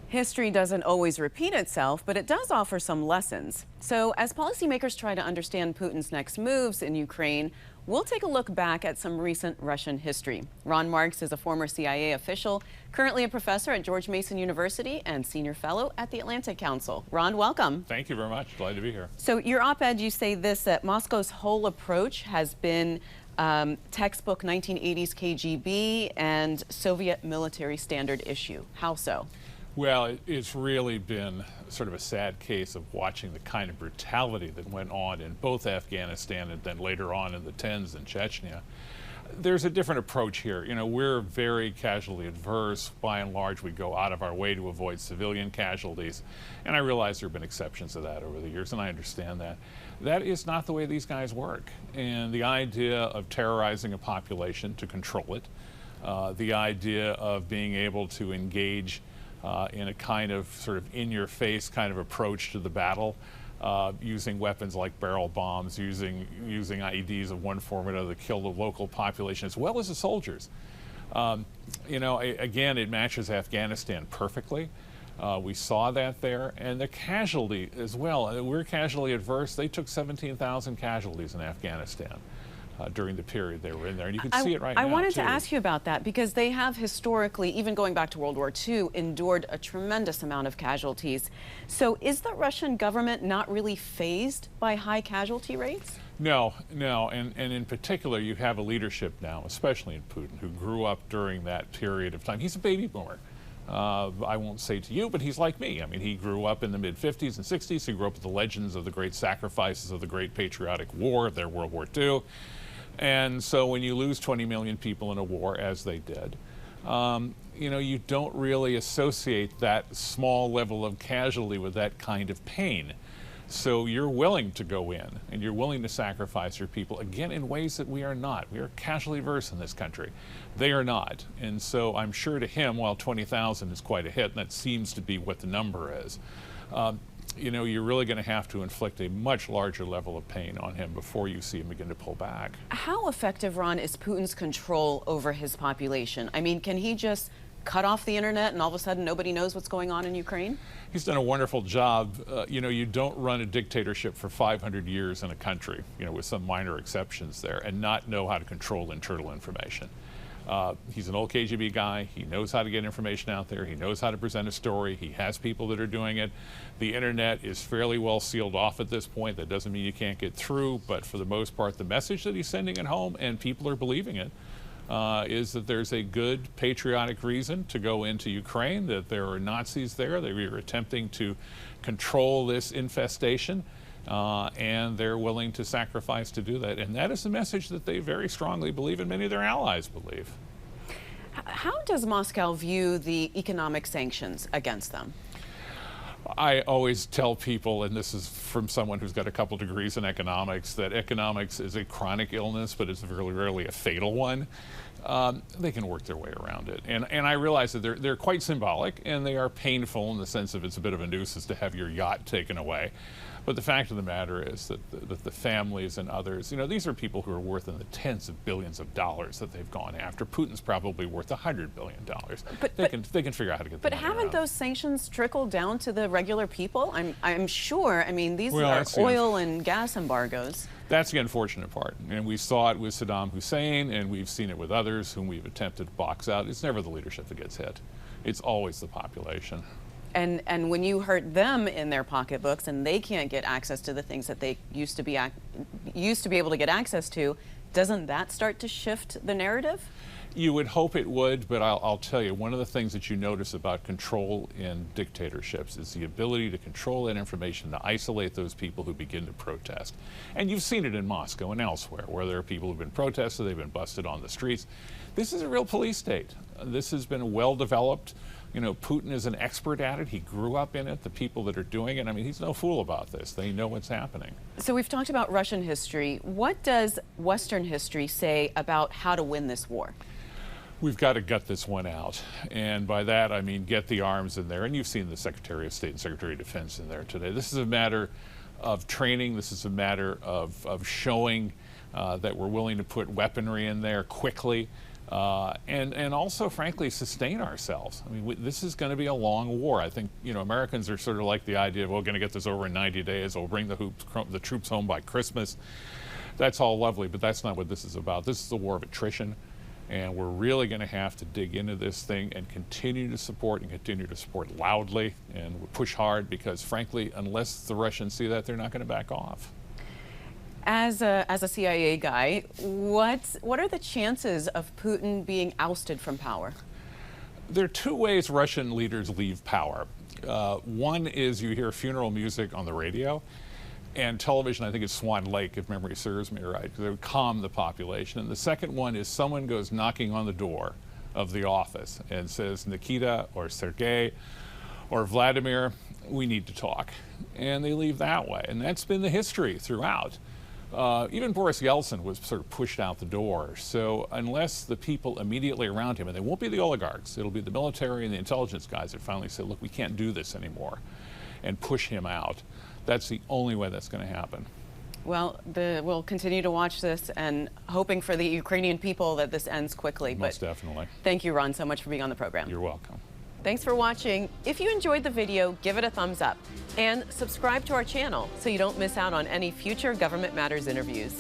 History doesn't always repeat itself, but it does offer some lessons. So as policymakers try to understand Putin's next moves in Ukraine, we'll take a look back at some recent Russian history. Ron Marks is a former CIA official, currently a professor at George Mason University and senior fellow at the Atlantic Council. Ron, welcome. Thank you very much. Glad to be here. So your op-ed, you say this, that Moscow's whole approach has been textbook 1980s KGB and Soviet military standard issue. How so? Well, it's really been sort of a sad case of watching the kind of brutality that went on in both Afghanistan and then later on in the tens in Chechnya. There's a different approach here. You know, we're very casualty adverse. By and large, we go out of our way to avoid civilian casualties. And I realize there have been exceptions to that over the years, and I understand that. That is not the way these guys work. And the idea of terrorizing a population to control it, the idea of being able to engage in a kind of sort of in-your-face kind of approach to the battle, using weapons like barrel bombs, using IEDs of one form or another to kill the local population as well as the soldiers. You know, again, it matches Afghanistan perfectly. We saw that there, and the casualty as well. We're casualty adverse. They took 17,000 casualties in Afghanistan during the period they were in there, and you can see it right now. I wanted to ask you about that because they have historically, even going back to World War II, endured a tremendous amount of casualties. So is the Russian government not really fazed by high casualty rates? No, and in particular, you have a leadership now, especially in Putin, who grew up during that period of time. He's a baby boomer. I won't say to you, but he's like me. I mean, he grew up in the mid-50s and 60s. He grew up with the legends of the great sacrifices of the Great Patriotic War, of their World War II. And so when you lose 20 million people in a war, as they did, you know, you don't really associate that small level of casualty with that kind of pain. So you're willing to go in, and you're willing to sacrifice your people, again, in ways that we are not. We are casualty averse in this country. They are not. And so I'm sure to him, while 20,000 is quite a hit, and that seems to be what the number is, you know, you're really going to have to inflict a much larger level of pain on him before you see him begin to pull back. How effective, Ron, is Putin's control over his population? I mean, can he just cut off the internet and all of a sudden nobody knows what's going on in Ukraine? He's done a wonderful job. You know, you don't run a dictatorship for 500 years in a country, you know, with some minor exceptions there, and not know how to control internal information. He's an old KGB guy. He knows how to get information out there. He knows how to present a story. He has people that are doing it. The internet is fairly well sealed off at this point. That doesn't mean you can't get through, but for the most part, the message that he's sending at home, and people are believing it, is that there's a good patriotic reason to go into Ukraine, that there are Nazis there, that we are attempting to control this infestation, and they're willing to sacrifice to do that. And that is the message that they very strongly believe, and many of their allies believe. How does Moscow view the economic sanctions against them? I always tell people, and this is from someone who's got a couple degrees in economics, that economics is a chronic illness, but it's very rarely a fatal one. They can work their way around it. And I realize that they're quite symbolic, and they are painful in the sense of it's a bit of a nuisance to have your yacht taken away. But the fact of the matter is that the families and others, you know, these are people who are worth in the tens of billions of dollars that they've gone after. Putin's probably worth $100 billion. They can figure out how to get the money haven't around. Those sanctions trickled down to the regular people? I'm sure. I mean, these are oil and gas embargoes. That's the unfortunate part. And we saw it with Saddam Hussein, and we've seen it with others whom we've attempted to box out. It's never the leadership that gets hit. It's always the population. And when you hurt them in their pocketbooks and they can't get access to the things that they used to be able to get access to, doesn't that start to shift the narrative? You would hope it would, but I'll tell you, one of the things that you notice about control in dictatorships is the ability to control that information, to isolate those people who begin to protest. And you've seen it in Moscow and elsewhere, where there are people who've been protested, they've been busted on the streets. This is a real police state. This has been well developed. You know, Putin is an expert at it. He grew up in it. The people that are doing it, I mean, he's no fool about this. They know what's happening. So we've talked about Russian history. What does Western history say about how to win this war? We've got to gut this one out. And by that, I mean get the arms in there. And you've seen the Secretary of State and Secretary of Defense in there today. This is a matter of training. This is a matter of showing that we're willing to put weaponry in there quickly. and also, frankly, sustain ourselves. I mean, this is going to be a long war. I think, you know, Americans are sort of like the idea of, we're going to get this over in 90 days, we'll bring the troops home by Christmas. That's all lovely, but that's not what this is about. This is a war of attrition, and we're really going to have to dig into this thing and continue to support loudly and push hard, because, frankly, unless the Russians see that, they're not going to back off. As a CIA guy, what are the chances of Putin being ousted from power? There are two ways Russian leaders leave power. One is you hear funeral music on the radio, and television, I think it's Swan Lake, if memory serves me right, because it would calm the population. And the second one is someone goes knocking on the door of the office and says, Nikita or Sergei or Vladimir, we need to talk. And they leave that way. And that's been the history throughout. Even Boris Yeltsin was sort of pushed out the door. So unless the people immediately around him, and they won't be the oligarchs, it'll be the military and the intelligence guys that finally say, look, we can't do this anymore, and push him out. That's the only way that's going to happen. Well, we'll continue to watch this and hoping for the Ukrainian people that this ends quickly. Most definitely. Thank you, Ron, so much for being on the program. You're welcome. Thanks for watching. If you enjoyed the video, give it a thumbs up and subscribe to our channel so you don't miss out on any future Government Matters interviews.